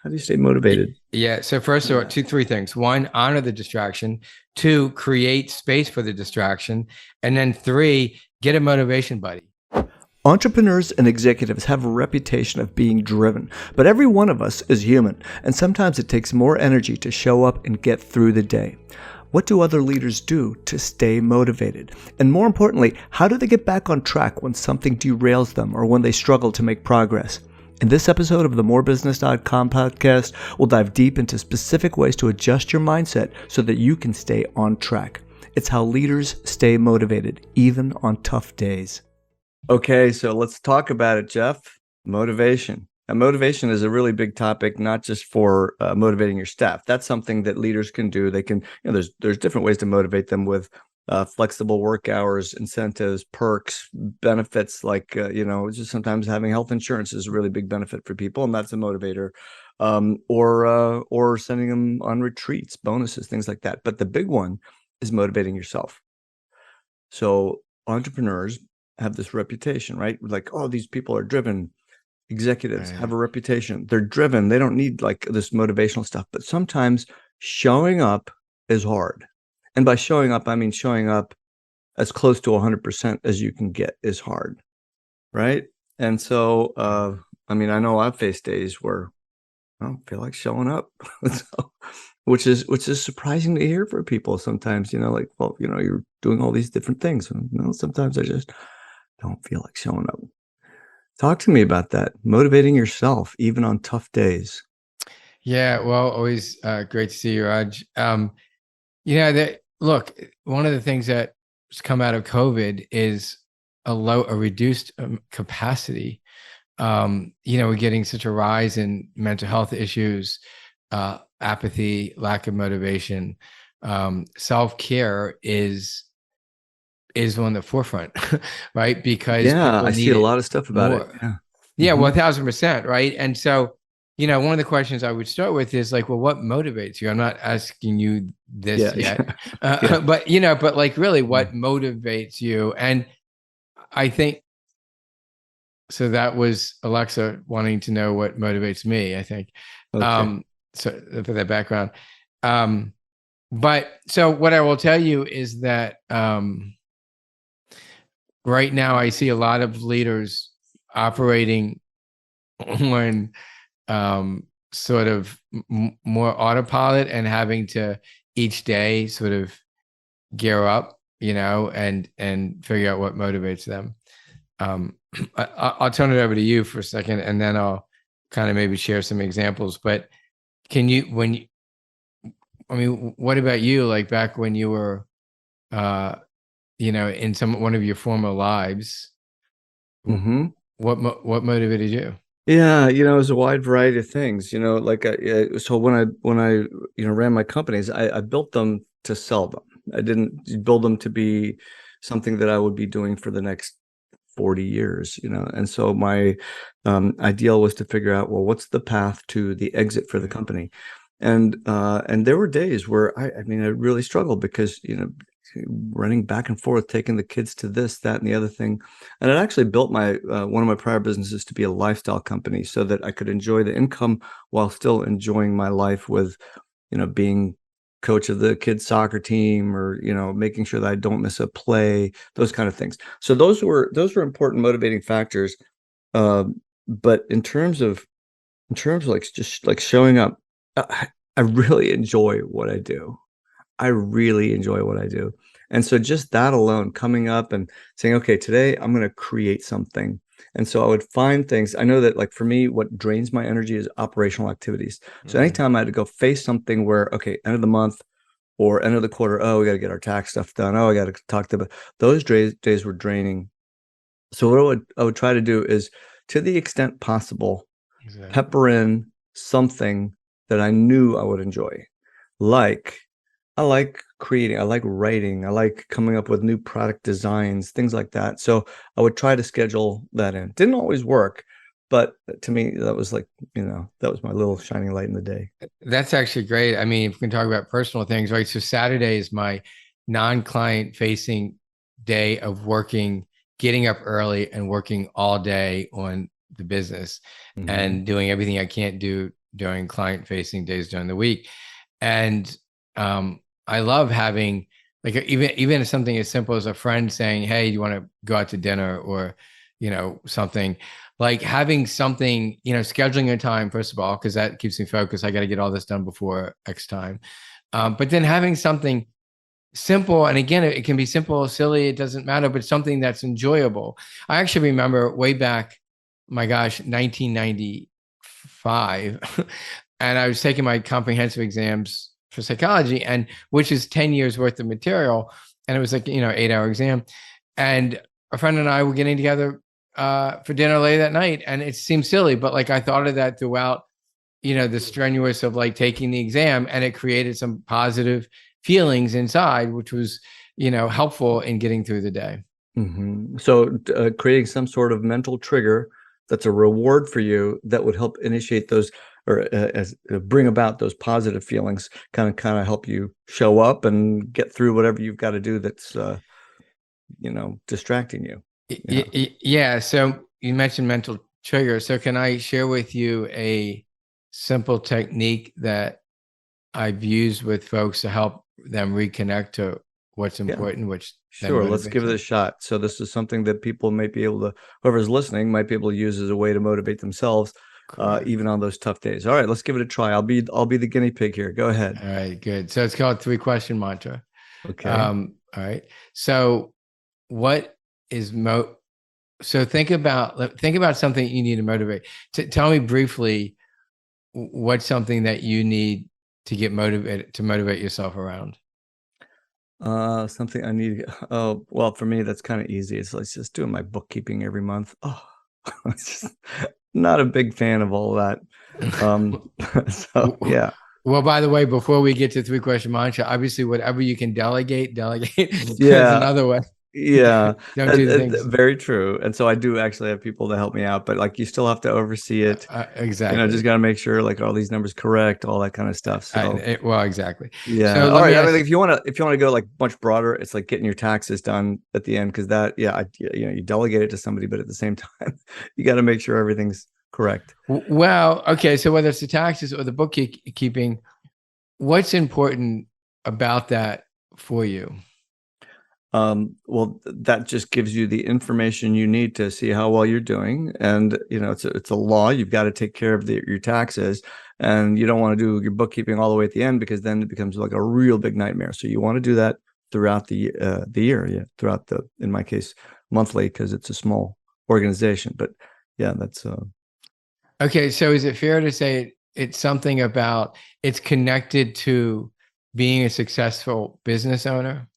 How do you stay motivated? Yeah. So first of all, three things. One, honor the distraction. Two, create space for the distraction. And then three, get a motivation buddy. Entrepreneurs and executives have a reputation of being driven, but every one of us is human, and sometimes it takes more energy to show up and get through the day. What do other leaders do to stay motivated? And more importantly, how do they get back on track when something derails them or when they struggle to make progress? In this episode of the morebusiness.com podcast, we'll dive deep into specific ways to adjust your mindset so that you can stay on track. It's how leaders stay motivated, even on tough days. Okay, so let's talk about it, Jeff. Motivation. And motivation is a really big topic, not just for motivating your staff. That's something that leaders can do. They can, there's different ways to motivate them with flexible work hours, incentives, perks, benefits. Like just sometimes having health insurance is a really big benefit for people, and that's a motivator. Or sending them on retreats, bonuses, things like that. But the big one is motivating yourself. So entrepreneurs have this reputation, right? Like, oh, these people are driven. Executives have a reputation. They're driven. They don't need like this motivational stuff. But sometimes showing up is hard. And by showing up, I mean showing up as close to 100% as you can get is hard, right? And so, I know I've faced days where I don't feel like showing up, so, which is surprising to hear for people sometimes. You're doing all these different things. And, sometimes I just don't feel like showing up. Talk to me about that. Motivating yourself, even on tough days. Yeah, well, always great to see you, Raj. Look, one of the things that's come out of COVID is a reduced capacity. We're getting such a rise in mental health issues, apathy, lack of motivation. Self-care is on the forefront, right? Because people I see need a it lot of stuff about more. it. Yeah. Yeah, 1000%, right? And so, one of the questions I would start with is like, well, what motivates you? I'm not asking you this yet, Yeah. but like really what motivates you? And I think, so that was Alexa wanting to know what motivates me, I think. Okay. So for that background. But so what I will tell you is that, right now I see a lot of leaders operating on sort of more autopilot and having to each day sort of gear up, and figure out what motivates them. I'll turn it over to you for a second, and then I'll kind of maybe share some examples. But what about you? Like back when you were, in one of your former lives, what motivated you? Yeah, it was a wide variety of things. So when I ran my companies, I built them to sell them. I didn't build them to be something that I would be doing for the next 40 years. And so my ideal was to figure out, well, what's the path to the exit for the company? And there were days where I really struggled because running back and forth, taking the kids to this, that, and the other thing. And I actually built my one of my prior businesses to be a lifestyle company so that I could enjoy the income while still enjoying my life with, being coach of the kids soccer team, or making sure that I don't miss a play, those kind of things. So those were important motivating factors. But in terms of like just like showing up, I really enjoy what I do. I really enjoy what I do. And so just that alone, coming up and saying, okay, today I'm going to create something. And so I would find things. I know that like for me, what drains my energy is operational activities. So anytime I had to go face something where, okay, end of the month or end of the quarter, oh, we got to get our tax stuff done. Oh, I got to talk to those days were draining. So what I would try to do is, to the extent possible, pepper in something that I knew I would enjoy. Like, I like creating, I like writing, I like coming up with new product designs, things like that. So I would try to schedule that in. Didn't always work, but to me, that was like, that was my little shining light in the day. That's actually great. I mean, if we can talk about personal things, right? So Saturday is my non-client facing day of working, getting up early and working all day on the business and doing everything I can't do during client-facing days during the week. And I love having, like, even something as simple as a friend saying, "Hey, you want to go out to dinner?" or, something, like having something, scheduling a time, first of all, because that keeps me focused. I got to get all this done before X time. But then having something simple, and again, it can be simple, silly, it doesn't matter, but something that's enjoyable. I actually remember way back, my gosh, 1995, and I was taking my comprehensive exams for psychology, and which is 10 years worth of material, and it was like 8-hour exam, and a friend and I were getting together for dinner late that night, and it seemed silly, but like I thought of that throughout the strenuous of like taking the exam, and it created some positive feelings inside, which was, helpful in getting through the day. Mm-hmm. So creating some sort of mental trigger that's a reward for you that would help initiate those, or bring about those positive feelings, kind of help you show up and get through whatever you've got to do that's distracting you. Yeah. So you mentioned mental trigger. So can I share with you a simple technique that I've used with folks to help them reconnect to what's important, which sure, let's give it a shot. So this is something that people might be able to, whoever's listening might be able to use as a way to motivate themselves, even on those tough days. All right, let's give it a try. I'll be the guinea pig here. Go ahead. All right, good. So it's called 3-question mantra. Okay. All right. So what is so think about something you need to motivate. Tell me briefly what's something that you need to get motivated, to motivate yourself around. Something I need. Oh, well, for me, that's kind of easy. It's like just doing my bookkeeping every month. Oh, it's just not a big fan of all that. So yeah. Well, by the way, before we get to 3-question mantra, obviously, whatever you can delegate. Yeah. Another way. Yeah, Don't do things. very true. And so I do actually have people to help me out, but like you still have to oversee it. Exactly. Just got to make sure like all these numbers correct, all that kind of stuff. So well, exactly. yeah. So all right. I mean, if you want to go like much broader, it's like getting your taxes done at the end, because that, you delegate it to somebody, but at the same time, you got to make sure everything's correct. Well, okay. So whether it's the taxes or the bookkeeping, what's important about that for you? Well, that just gives you the information you need to see how well you're doing. And, it's a law. You've got to take care of your taxes, and you don't want to do your bookkeeping all the way at the end, because then it becomes like a real big nightmare. So you want to do that throughout the year. Yeah. Throughout in my case, monthly, because it's a small organization, but yeah, that's, okay. So is it fair to say it's something about, it's connected to being a successful business owner?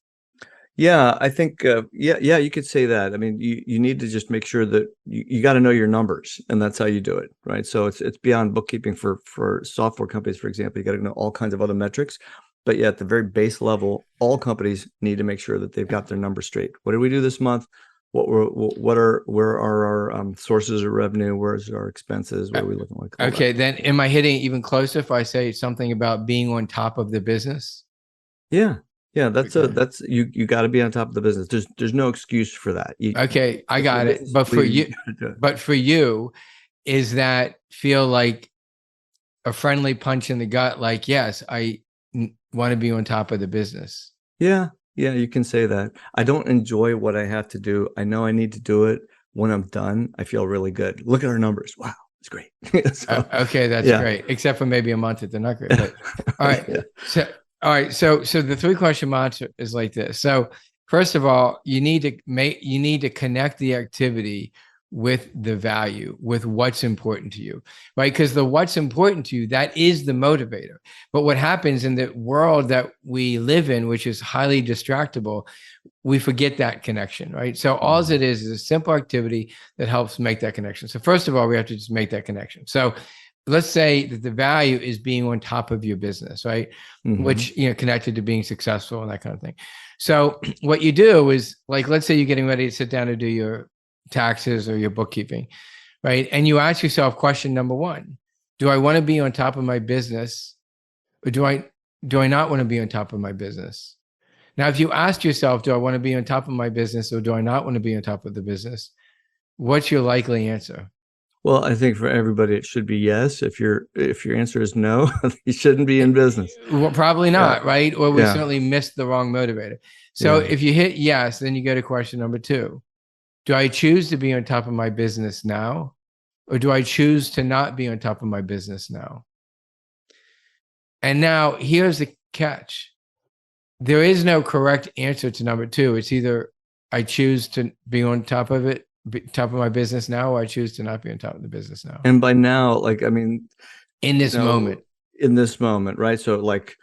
Yeah, I think, you could say that. I mean, you need to just make sure that you got to know your numbers, and that's how you do it, right? So it's beyond bookkeeping for software companies, for example. You got to know all kinds of other metrics, but yeah, at the very base level, all companies need to make sure that they've got their numbers straight. What did we do this month? Where are our sources of revenue? Where's our expenses? What are we looking like? Okay, then am I hitting even closer if I say something about being on top of the business? Yeah. Yeah, that's you got to be on top of the business. There's no excuse for that. Okay, I got it. But for you, is that feel like a friendly punch in the gut? Like, yes, I want to be on top of the business. Yeah, you can say that. I don't enjoy what I have to do. I know I need to do it. When I'm done, I feel really good. Look at our numbers. Wow, it's great. So, okay, that's great. Except for maybe a month at the not great. But, all right. Yeah. So the 3-question mantra is like this. So first of all, you need to connect the activity with the value, with what's important to you, right? Because the what's important to you, that is the motivator. But what happens in the world that we live in, which is highly distractible, we forget that connection, right? So all it is a simple activity that helps make that connection. So first of all, we have to just make that connection. So let's say that the value is being on top of your business, right? Which, connected to being successful and that kind of thing. So what you do is, like, let's say you're getting ready to sit down to do your taxes or your bookkeeping, right? And you ask yourself question number 1, do I want to be on top of my business, or do I not want to be on top of my business? Now, if you ask yourself, do I want to be on top of my business, or do I not want to be on top of the business? What's your likely answer? Well, I think for everybody it should be yes. If your answer is no, you shouldn't be in business. Well, probably Yeah. not, right? Or we Yeah. certainly missed the wrong motivator. So Yeah. if you hit yes, then you go to question number two. Do I choose to be on top of my business now? Or do I choose to not be on top of my business now? And now here's the catch. There is no correct answer to number two. It's either I choose to be on top of it, top of my business now, or I choose to not be on top of the business now. And by now, like, I mean, In this moment. in this moment, right? So like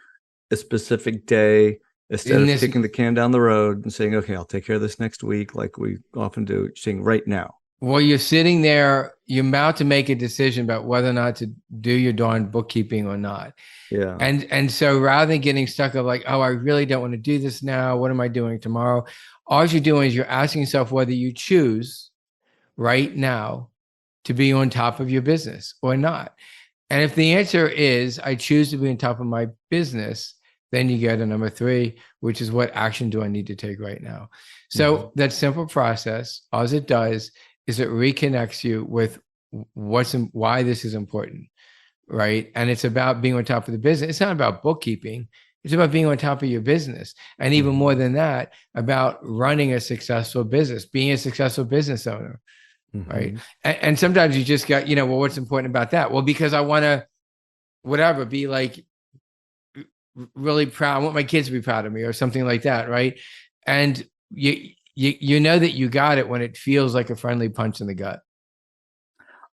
a specific day, instead In of this, kicking the can down the road and saying, okay, I'll take care of this next week, like we often do, saying right now. while you're sitting there, you're about to make a decision about whether or not to do your darn bookkeeping or not. Yeah. And so rather than getting stuck of like, oh, I really don't want to do this now. What am I doing tomorrow? All you're doing is you're asking yourself whether you choose right now to be on top of your business or not. And if the answer is I choose to be on top of my business, then you go to number three, which is what action do I need to take right now? So that simple process, all it does is it reconnects you with why this is important, right? And it's about being on top of the business. It's not about bookkeeping. It's about being on top of your business. And even more than that, about running a successful business, being a successful business owner, right? And sometimes you just got, well, what's important about that? Well, because I want to, whatever, be like really proud. I want my kids to be proud of me or something like that, right? And you know that you got it when it feels like a friendly punch in the gut.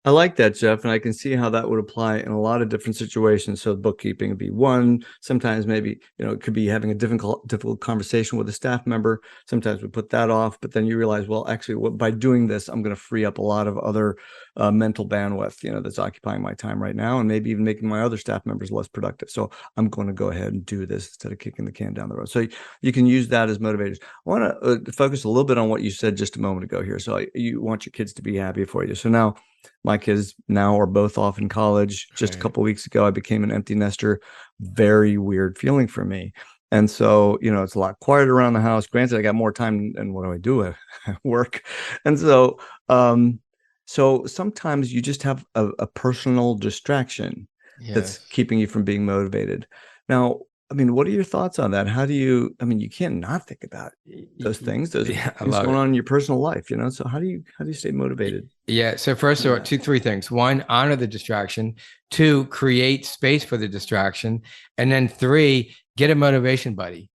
I like that, Jeff, and I can see how that would apply in a lot of different situations. So bookkeeping would be one. Sometimes maybe, it could be having a difficult conversation with a staff member. Sometimes we put that off, but then you realize, well, actually, by doing this, I'm going to free up a lot of other mental bandwidth, that's occupying my time right now, and maybe even making my other staff members less productive. So I'm going to go ahead and do this instead of kicking the can down the road. So you can use that as motivators. I want to focus a little bit on what you said just a moment ago here. So you want your kids to be happy for you. So now, my kids now are both off in college. Just a couple of weeks ago, I became an empty nester. Very weird feeling for me. And so, it's a lot quieter around the house. Granted, I got more time, and what do I do? I work. And so, so sometimes you just have a personal distraction that's keeping you from being motivated. Now, I mean, what are your thoughts on that? How do you, you can't not think about those things. Those things going on in your personal life, So how do you stay motivated? Yeah. So first of all, three things. One, honor the distraction. Two, create space for the distraction. And then three, get a motivation buddy,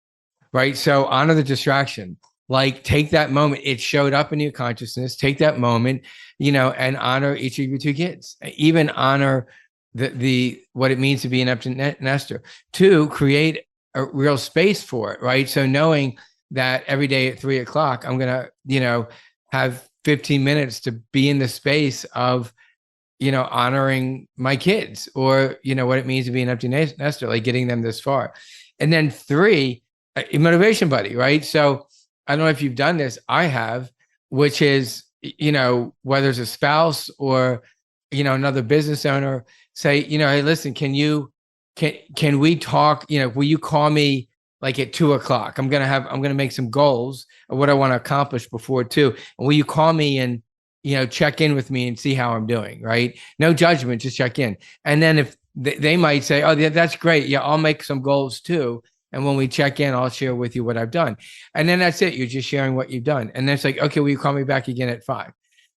right? So honor the distraction. Like take that moment. It showed up in your consciousness. Take that moment, and honor each of your two kids. Even honor the what it means to be an empty nester. Two, create a real space for it, right? So knowing that every day at 3:00, I'm gonna, have 15 minutes to be in the space of, honoring my kids, or what it means to be an empty nester, like getting them this far. And then three, a motivation buddy, right? So I don't know if you've done this. I have, which is, whether it's a spouse or, another business owner, say, hey, listen, can we talk? Will you call me like at 2:00? I'm gonna make some goals of what I want to accomplish before 2. And will you call me and check in with me and see how I'm doing? Right? No judgment, just check in. And then if they might say, oh, that's great. Yeah, I'll make some goals too. And when we check in, I'll share with you what I've done. And then that's it. You're just sharing what you've done. And then it's like, okay, will you call me back again at 5?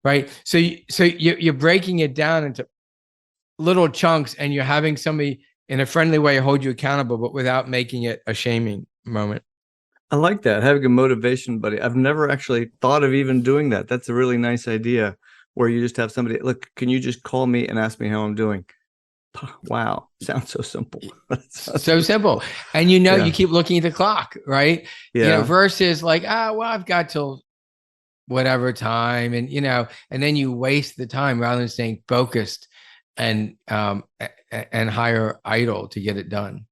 Right? So you're breaking it down into little chunks, and you're having somebody in a friendly way hold you accountable, but without making it a shaming moment. I like that, having a motivation buddy. I've never actually thought of even doing that. That's a really nice idea, where you just have somebody, look, can you just call me and ask me how I'm doing? Wow, sounds so simple. So simple. And you keep looking at the clock, right? Yeah. Versus like, well, I've got till whatever time, and and then you waste the time rather than staying focused and hire idle to get it done.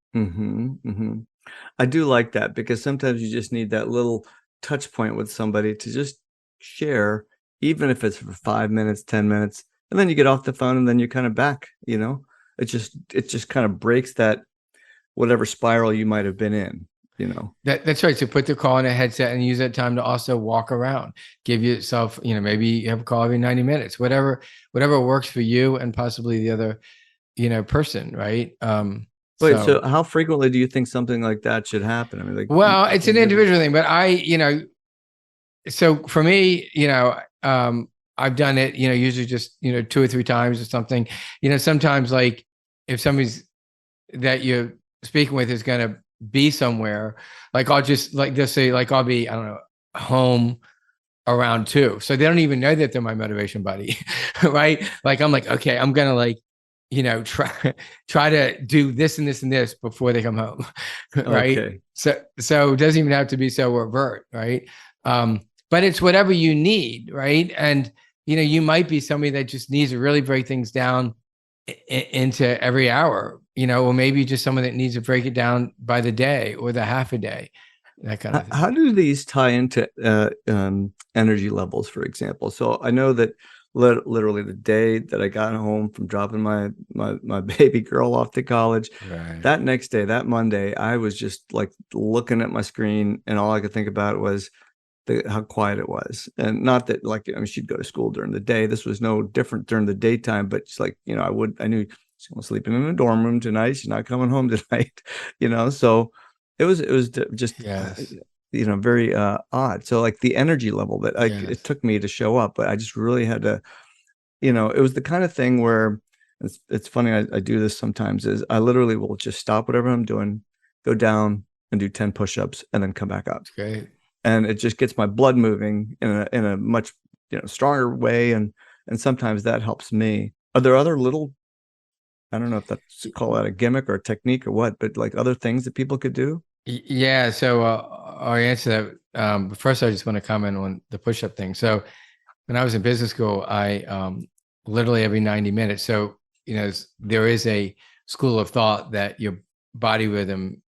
I do like that, because sometimes you just need that little touch point with somebody to just share, even if it's for 5 minutes, 10 minutes, and then you get off the phone, and then you're kind of back, It just kind of breaks that whatever spiral you might have been in. That's right. So put the call in a headset and use that time to also walk around. Give yourself, maybe you have a call every 90 minutes, whatever works for you and possibly the other, person, right? Wait, so how frequently do you think something like that should happen? I mean, like, well, it's an individual thing, but so for me, I've done it, usually just, 2 or 3 times or something. Sometimes like if somebody's that you're speaking with is going to be somewhere, like I'll just like just say like I'll be, I don't know, home around 2. So they don't even know that they're my motivation buddy, right? Like I'm like, okay, I'm gonna like, try to do this and this and this before they come home, right? Okay. So it doesn't even have to be so overt, right? But it's whatever you need, right? And you might be somebody that just needs to really break things down into every hour, or maybe just someone that needs to break it down by the day or the half a day, that kind of thing. How do these tie into energy levels, for example? So I know that literally the day that I got home from dropping my baby girl off to college, Right. that next day, that Monday, I was just like looking at my screen, and all I could think about was how quiet it was. And not that like, I mean, she'd go to school during the day. This was no different during the daytime, but it's like, I knew she's going to sleeping in a dorm room tonight. She's not coming home tonight, so it was just, Yes. very odd. So like the energy level that it took me to show up, but I just really had to, it was the kind of thing where it's funny. I do this sometimes is I literally will just stop whatever I'm doing, go down and do 10 push-ups and then come back up. That's great. And it just gets my blood moving in a much, stronger way. And sometimes that helps me. Are there other little, I don't know if that's call that a gimmick or a technique or what, but like other things that people could do? Yeah. So I'll answer that. But first, I just want to comment on the push-up thing. So when I was in business school, I literally every 90 minutes. So, there is a school of thought that your body rhythm,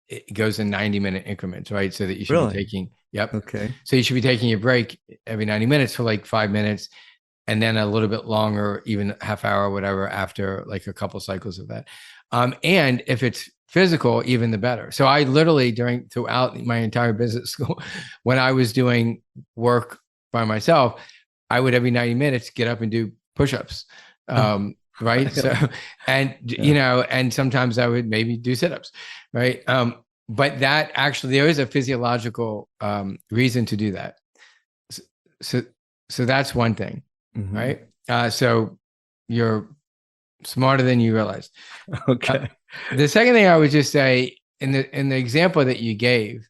it goes in 90-minute increments, right? So that you should be taking, yep. Okay. So you should be taking your break every 90 minutes for like 5 minutes, and then a little bit longer, even half hour or whatever, after like a couple cycles of that. And if it's physical, even the better. So I literally throughout my entire business school, when I was doing work by myself, I would every 90 minutes get up and do push-ups. Right. So, and, and sometimes I would maybe do sit-ups. Right. But that actually, there is a physiological reason to do that. So that's one thing. Mm-hmm. Right. So you're smarter than you realize. Okay. The second thing I would just say in the example that you gave,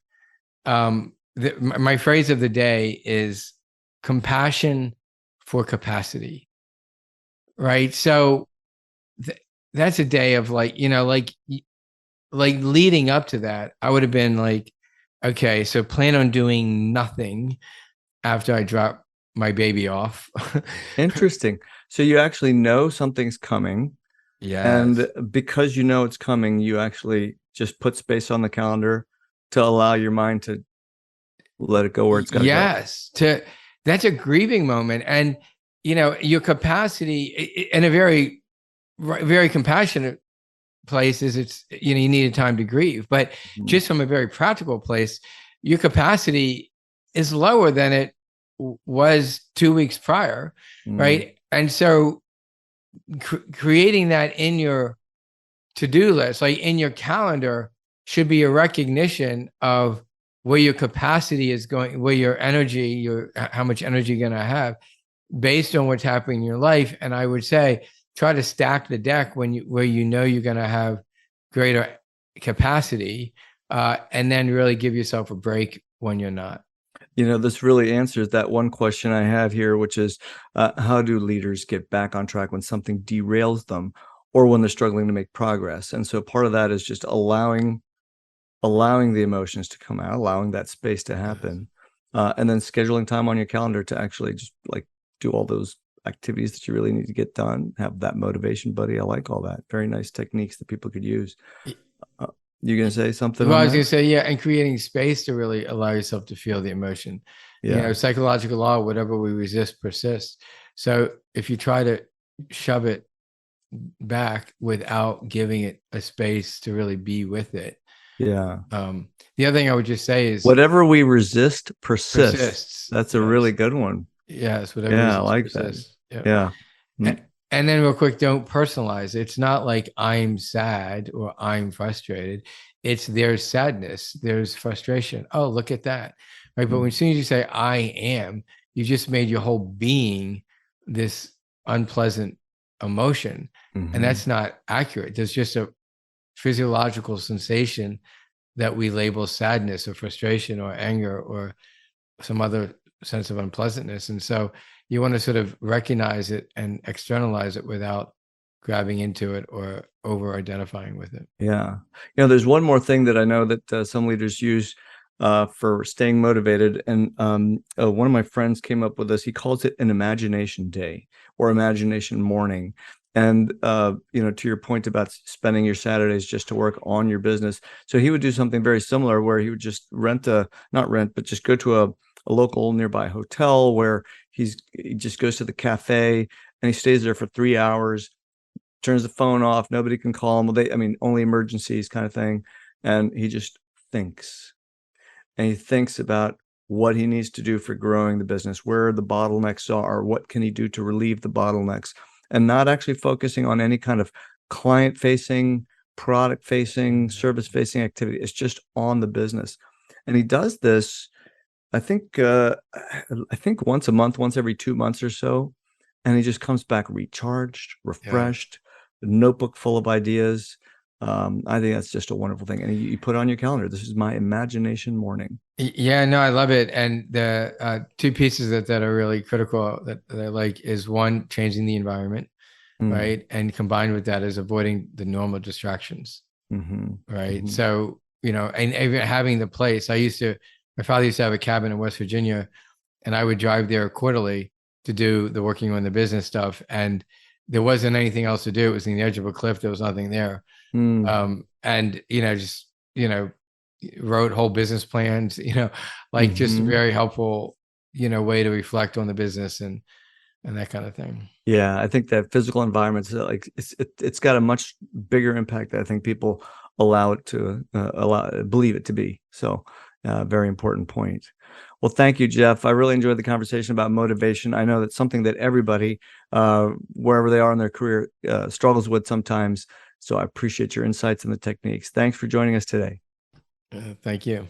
my phrase of the day is compassion for capacity. Right. So that's a day of like, like leading up to that, I would have been like, okay, so plan on doing nothing after I drop my baby off. Interesting. So you actually know something's coming. Yeah. And because it's coming, you actually just put space on the calendar to allow your mind to let it go where it's got to go. Yes. That's a grieving moment. And, your capacity in a very, very compassionate place is it's, you needed time to grieve. But just from a very practical place, your capacity is lower than it was 2 weeks prior. Right. And so creating that in your to-do list, like in your calendar, should be a recognition of where your capacity is going, where your energy, how much energy you're going to have based on what's happening in your life. And I would say, try to stack the deck where you're going to have greater capacity, and then really give yourself a break when you're not. This really answers that one question I have here, which is how do leaders get back on track when something derails them or when they're struggling to make progress? And so part of that is just allowing the emotions to come out, allowing that space to happen, and then scheduling time on your calendar to actually just like do all those activities that you really need to get done. Have that motivation buddy. I like all that. Very nice techniques that people could use. You gonna say something? Well, I was gonna say, yeah, and creating space to really allow yourself to feel the emotion. Yeah. Psychological law, whatever we resist persists. So if you try to shove it back without giving it a space to really be with it, Yeah. The other thing I would just say is Whatever we resist persists. persists. That's a really Yes. good one. Yes. Whatever Yeah, I resists like that. persists. Yeah. Yeah. Mm. And then real quick, don't personalize. It's not like I'm sad or I'm frustrated. It's there's sadness, there's frustration. Oh, look at that. Right. But as soon as you say I am, you just made your whole being this unpleasant emotion. And that's not accurate. There's just a physiological sensation that we label sadness or frustration or anger or some other sense of unpleasantness. And so you want to sort of recognize it and externalize it without grabbing into it or over identifying with it. Yeah. There's one more thing that I know that some leaders use for staying motivated. And one of my friends came up with this. He calls it an imagination day or imagination morning. And, to your point about spending your Saturdays just to work on your business. So he would do something very similar where he would just not rent, but just go to a local nearby hotel where he just goes to the cafe and he stays there for 3 hours, turns the phone off. Nobody can call him. Only emergencies kind of thing. And he just thinks. And he thinks about what he needs to do for growing the business, where the bottlenecks are, what can he do to relieve the bottlenecks, and not actually focusing on any kind of client-facing, product-facing, service-facing activity. It's just on the business. And he does this, I think once a month, once every 2 months or so. And he just comes back recharged, refreshed, a notebook full of ideas. I think that's just a wonderful thing. And you put it on your calendar. This is my imagination morning. Yeah, no, I love it. And the two pieces that are really critical that I like is one, changing the environment, right? And combined with that is avoiding the normal distractions, right? So, and even having the place, my father used to have a cabin in West Virginia, and I would drive there quarterly to do the working on the business stuff. And there wasn't anything else to do. It was on the edge of a cliff. There was nothing there. And, wrote whole business plans, just very helpful, way to reflect on the business and that kind of thing. Yeah, I think that physical environments, it's got a much bigger impact than I think people allow it to believe it to be. So, very important point. Well, thank you, Jeff. I really enjoyed the conversation about motivation. I know that's something that everybody, wherever they are in their career, struggles with sometimes. So I appreciate your insights and the techniques. Thanks for joining us today. Thank you.